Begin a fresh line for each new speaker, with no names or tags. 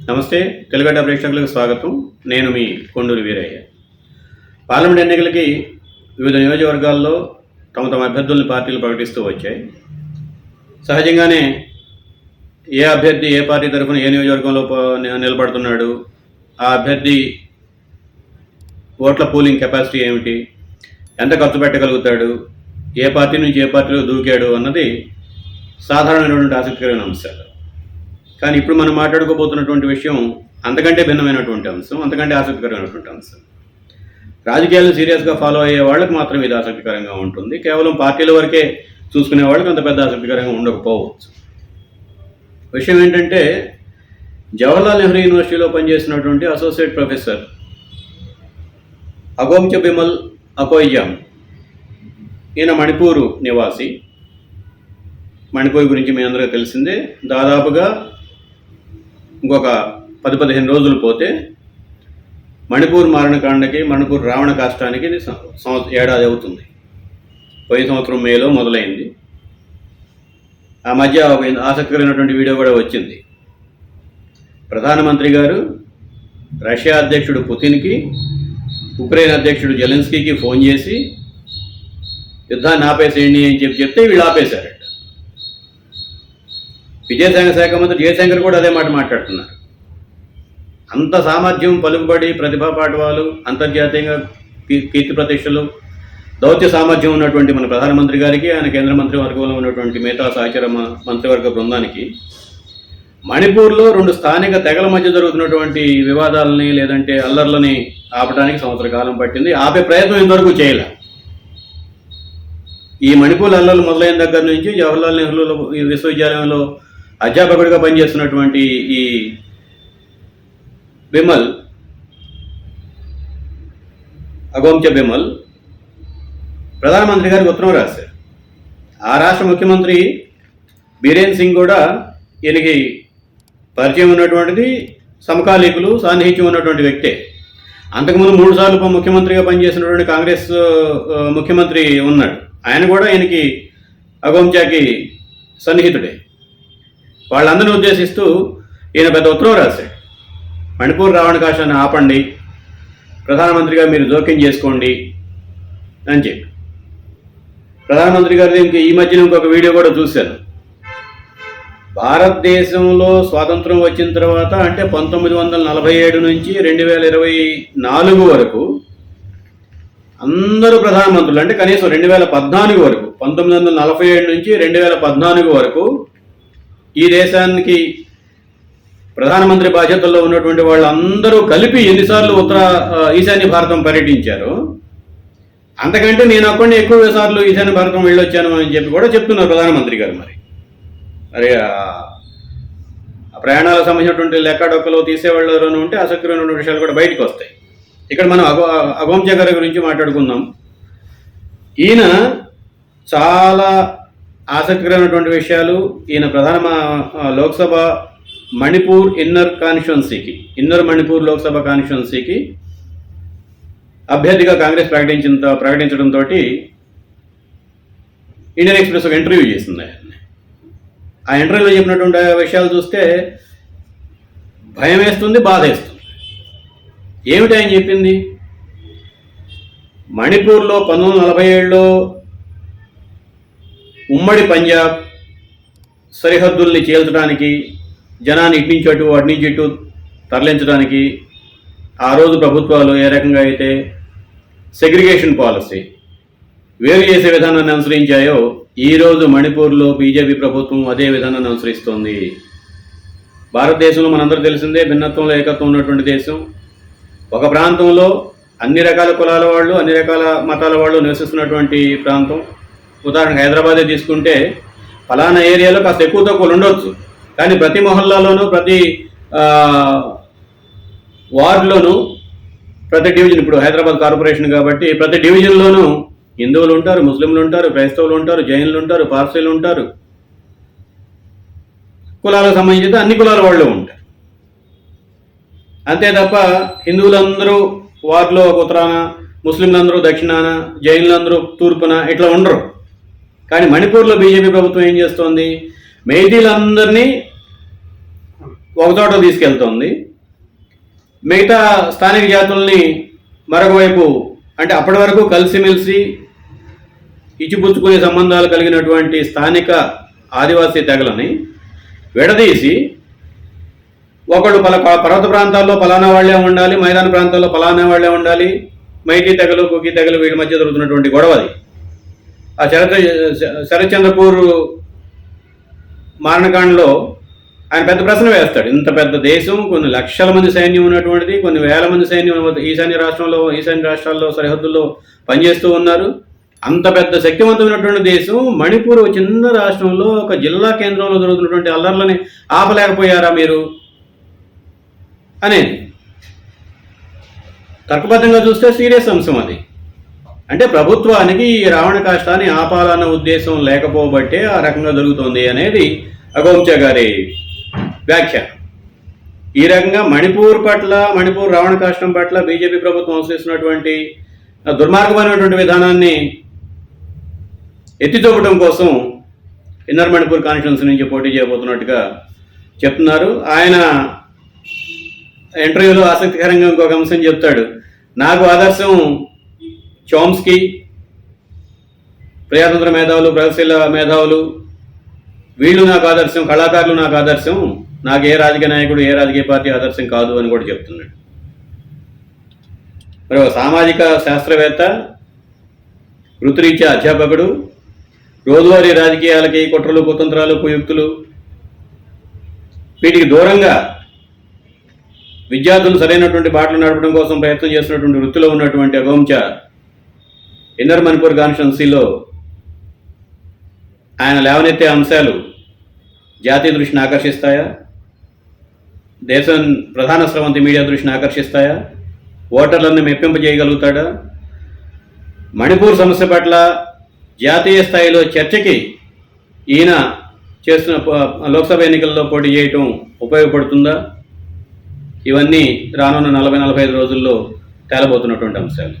నమస్తే. తెలుగడ్డ ప్రేక్షకులకు స్వాగతం. నేను మీ కొండూరి వీరయ్య. పార్లమెంట్ ఎన్నికలకి వివిధ నియోజకవర్గాల్లో తమ అభ్యర్థుల్ని పార్టీలు ప్రకటిస్తూ వచ్చాయి. సహజంగానే ఏ అభ్యర్థి ఏ పార్టీ తరఫున ఏ నియోజకవర్గంలో నిలబడుతున్నాడు, ఆ అభ్యర్థి ఓట్ల పోలింగ్ కెపాసిటీ ఏమిటి, ఎంత ఖర్చు పెట్టగలుగుతాడు, ఏ పార్టీ నుంచి ఏ పార్టీలో దూకాడు అన్నది సాధారణమైనటువంటి ఆసక్తికరమైన అంశాలు. కానీ ఇప్పుడు మనం మాట్లాడుకోబోతున్నటువంటి విషయం అంతకంటే భిన్నమైనటువంటి అంశం, అంతకంటే ఆసక్తికరమైనటువంటి అంశం. రాజకీయాలను సీరియస్గా ఫాలో అయ్యే వాళ్ళకి మాత్రం ఇది ఆసక్తికరంగా ఉంటుంది. కేవలం పార్టీల వరకే చూసుకునే వాళ్ళకి అంత పెద్ద ఆసక్తికరంగా ఉండకపోవచ్చు. విషయం ఏంటంటే, జవహర్లాల్ నెహ్రూ యూనివర్సిటీలో పనిచేసినటువంటి అసోసియేట్ ప్రొఫెసర్ అగోమ్చ బిమల్ అకోయ్యాం, ఈయన మణిపూరు నివాసి. మణిపూర్ గురించి మీ అందరికీ తెలిసిందే. దాదాపుగా ఇంకొక 10-15 రోజులు పోతే మణిపూర్ మారణకాండకి, మణిపూర్ రావణ కాష్టానికి ఏడాది అవుతుంది. పోయిన సంవత్సరం మేలో మొదలైంది. ఆ మధ్య ఒక ఆసక్తికరమైనటువంటి వీడియో కూడా వచ్చింది. ప్రధానమంత్రి గారు రష్యా అధ్యక్షుడు పుతిన్కి, ఉక్రెయిన్ అధ్యక్షుడు జెలెన్స్కీకి ఫోన్ చేసి యుద్ధాన్ని ఆపేసేయండి అని చెప్తే వీళ్ళు ఆపేశారట. విదేశాంగ శాఖ మంత్రి జయశంకర్ కూడా అదే మాట మాట్లాడుతున్నారు. అంత సామర్థ్యం, పలుకుబడి, ప్రతిభా పాఠవాలు, అంతర్జాతీయంగా కీర్తి ప్రతిష్టలు, దౌత్య సామర్థ్యం ఉన్నటువంటి మన ప్రధానమంత్రి గారికి, ఆయన కేంద్ర మంత్రి వర్గంలో ఉన్నటువంటి మిగతా సహచర మంత్రివర్గ బృందానికి మణిపూర్లో 2 స్థానిక తెగల మధ్య జరుగుతున్నటువంటి వివాదాలని లేదంటే అల్లర్లని ఆపడానికి సంవత్సర కాలం పట్టింది. ఆపే ప్రయత్నం ఇంతవరకు చేయలే. ఈ మణిపూర్ అల్లర్లు మొదలైన దగ్గర నుంచి జవహర్లాల్ నెహ్రూ విశ్వవిద్యాలయంలో అధ్యాపకుడిగా పనిచేస్తున్నటువంటి ఈ బిమల్, అగోమ్చ బిమల్ ప్రధానమంత్రి గారికి ఉత్తరం రాశారు. ఆ రాష్ట్ర ముఖ్యమంత్రి బీరేన్ సింగ్ కూడా ఈయనకి పరిచయం ఉన్నటువంటిది, సమకాలీకులు, సాన్నిహిత్యం ఉన్నటువంటి వ్యక్తే. అంతకుముందు 3 సార్లు ముఖ్యమంత్రిగా పనిచేసినటువంటి కాంగ్రెస్ ముఖ్యమంత్రి ఉన్నాడు. ఆయన కూడా ఈయనకి అగోమ్చాకి సన్నిహితుడే. వాళ్ళందరినీ ఉద్దేశిస్తూ ఈయన పెద్ద ఉత్తరం రాశాడు. మణిపూర్ రావణ కాష్టాన్ని ఆపండి, ప్రధానమంత్రిగా మీరు జోక్యం చేసుకోండి అని చెప్పి. ప్రధానమంత్రి గారు ఈ మధ్యన ఇంకొక వీడియో కూడా చూశాను. భారతదేశంలో స్వాతంత్రం వచ్చిన తర్వాత అంటే 1947 నుంచి 2024 వరకు అందరూ ప్రధానమంత్రులు, అంటే కనీసం 2014 వరకు, 1947 నుంచి 2014 వరకు ఈ దేశానికి ప్రధానమంత్రి బాధ్యతల్లో ఉన్నటువంటి వాళ్ళందరూ కలిపి ఎన్నిసార్లు ఈశాన్య భారతం పర్యటించారు, అంతకంటే నేను అక్కడిని ఎక్కువ సార్లు ఈశాన్య భారతం వెళ్ళొచ్చాను అని చెప్పి కూడా చెప్తున్నారు ప్రధానమంత్రి గారు. మరి ఆ ప్రయాణాలకు సంబంధించినటువంటి లెక్కడొక్కలు తీసేవాళ్ళలోనూ ఉంటే ఆసక్తికరమైన విషయాలు కూడా బయటకు వస్తాయి. ఇక్కడ మనం అగోమ్చ గారి గురించి మాట్లాడుకుందాం. ఈయన చాలా ఆసక్తికరమైనటువంటి విషయాలు. ఈయన ప్రధాన లోక్సభ మణిపూర్ ఇన్నర్ మణిపూర్ లోక్సభ కాన్స్టిట్యున్సీకి అభ్యర్థిగా కాంగ్రెస్ ప్రకటించడంతో ఇండియన్ ఎక్స్ప్రెస్ ఒక ఇంటర్వ్యూ చేసింది. ఆ ఇంటర్వ్యూలో చెప్పినటువంటి విషయాలు చూస్తే భయం వేస్తుంది, బాధ వేస్తుంది. ఏమిటి ఆయన చెప్పింది? మణిపూర్లో 1947లో ఉమ్మడి పంజాబ్ సరిహద్దుల్ని చీల్చడానికి, జనాన్ని ఇటు అటు అటు నుంచి ఇటు తరలించడానికి ఆ రోజు ప్రభుత్వాలు ఏ రకంగా అయితే సెగ్రిగేషన్ పాలసీ వేరు చేసే విధానాన్ని అనుసరించాయో, ఈరోజు మణిపూర్లో బీజేపీ ప్రభుత్వం అదే విధానాన్ని అనుసరిస్తోంది. భారతదేశంలో మనందరూ తెలిసిందే, భిన్నత్వంలో ఏకత్వం ఉన్నటువంటి దేశం. ఒక ప్రాంతంలో అన్ని రకాల కులాల వాళ్ళు, అన్ని రకాల మతాల వాళ్ళు నివసిస్తున్నటువంటి ప్రాంతం. ఉదాహరణకు హైదరాబాదే తీసుకుంటే ఫలానా ఏరియాలో కాస్త ఎక్కువ తక్కువలు ఉండొచ్చు, కానీ ప్రతి మొహల్లాలోనూ, ప్రతి వార్డులోనూ, ప్రతి డివిజన్, ఇప్పుడు హైదరాబాద్ కార్పొరేషన్ కాబట్టి ప్రతి డివిజన్లోనూ హిందువులు ఉంటారు, ముస్లింలు ఉంటారు, క్రైస్తవులు ఉంటారు, జైనులు ఉంటారు, పార్సీలు ఉంటారు. కులాలకు సంబంధించి అన్ని కులాల వాళ్ళు ఉంటారు. అంతే తప్ప హిందువులందరూ వార్డులో ఒక ఉత్తరాన, ముస్లింలందరూ దక్షిణాన, జైనులందరూ తూర్పున ఇట్లా ఉండరు. కానీ మణిపూర్లో బీజేపీ ప్రభుత్వం ఏం చేస్తోంది? మెయితీలందరినీ ఒకచోట తీసుకెళ్తోంది. మిగతా స్థానిక జాతుల్ని మరొక వైపు, అంటే అప్పటి వరకు కలిసిమెలిసి ఇచ్చిపుచ్చుకునే సంబంధాలు కలిగినటువంటి స్థానిక ఆదివాసీ తెగలని విడదీసి ఒకళ్ళు పర్వత ప్రాంతాల్లో ఫలానా వాళ్లే ఉండాలి, మైదాన ప్రాంతాల్లో ఫలానా వాళ్లే ఉండాలి, మైటీ తెగలు కుకీ తెగలు వీళ్ళ మధ్య జరుగుతున్నటువంటి గొడవ అది. ఆ శరత్చంద్రపూర్ మారణకాండలో ఆయన పెద్ద ప్రశ్న వేస్తాడు. ఇంత పెద్ద దేశం, కొన్ని లక్షల మంది సైన్యం ఉన్నటువంటిది, కొన్ని వేల మంది సైన్యం ఈశాన్య రాష్ట్రాల్లో సరిహద్దుల్లో పనిచేస్తూ ఉన్నారు. అంత పెద్ద శక్తివంతమైనటువంటి దేశం మణిపూర్ చిన్న రాష్ట్రంలో ఒక జిల్లా కేంద్రంలో జరుగుతున్నటువంటి అల్లర్లని ఆపలేకపోయారా మీరు అనేది తర్కబద్ధంగా చూస్తే సీరియస్ అంశం అది. అంటే ప్రభుత్వానికి ఈ రావణ కాష్టాన్ని ఆపాలన్న ఉద్దేశం లేకపోబట్టే ఆ రకంగా జరుగుతోంది అనేది అగోంచా గారి వ్యాఖ్య. ఈ రకంగా మణిపూర్ రావణ కాష్టం పట్ల బీజేపీ ప్రభుత్వం అనుసరిస్తున్నటువంటి దుర్మార్గమైనటువంటి విధానాన్ని ఎత్తిచూపడం కోసం ఇన్నర్ మణిపూర్ కాన్స్టిట్యున్సీ నుంచి పోటీ చేయబోతున్నట్టుగా చెప్తున్నారు. ఆయన ఇంటర్వ్యూలో ఆసక్తికరంగా ఇంకొక అంశం చెప్తాడు. నాకు ఆదర్శం చోమ్స్కీ, ప్రజాతంత్ర మేధావులు, ప్రగతిశీల మేధావులు, వీళ్ళు నాకు ఆదర్శం, కళాకారులు నాకు ఆదర్శం, నాకు ఏ రాజకీయ నాయకుడు ఏ రాజకీయ పార్టీ ఆదర్శం కాదు అని కూడా చెప్తున్నాడు. మరి ఒక సామాజిక శాస్త్రవేత్త, వృత్తిరీత్యా అధ్యాపకుడు, రోజువారీ రాజకీయాలకి కుట్రలు కుతంత్రాలు కుయుక్తులు వీటికి దూరంగా విద్యార్థులు సరైనటువంటి బాటలు నడపడం కోసం ప్రయత్నం చేస్తున్నటువంటి వృత్తిలో ఉన్నటువంటి అగోంచా ఇన్నర్ మణిపూర్ కాన్స్టిట్యున్సీలో ఆయన లేవనెత్తే అంశాలు జాతీయ దృష్టిని ఆకర్షిస్తాయా, దేశం ప్రధాన స్రవంతి మీడియా దృష్టిని ఆకర్షిస్తాయా, ఓటర్లను మెప్పింపజేయగలుగుతాడా, మణిపూర్ సమస్య పట్ల జాతీయ స్థాయిలో చర్చకి ఈయన చేస్తున్న లోక్సభ ఎన్నికల్లో పోటీ చేయటం ఉపయోగపడుతుందా? ఇవన్నీ రానున్న 40-45 రోజుల్లో తేలబోతున్నటువంటి అంశాలు.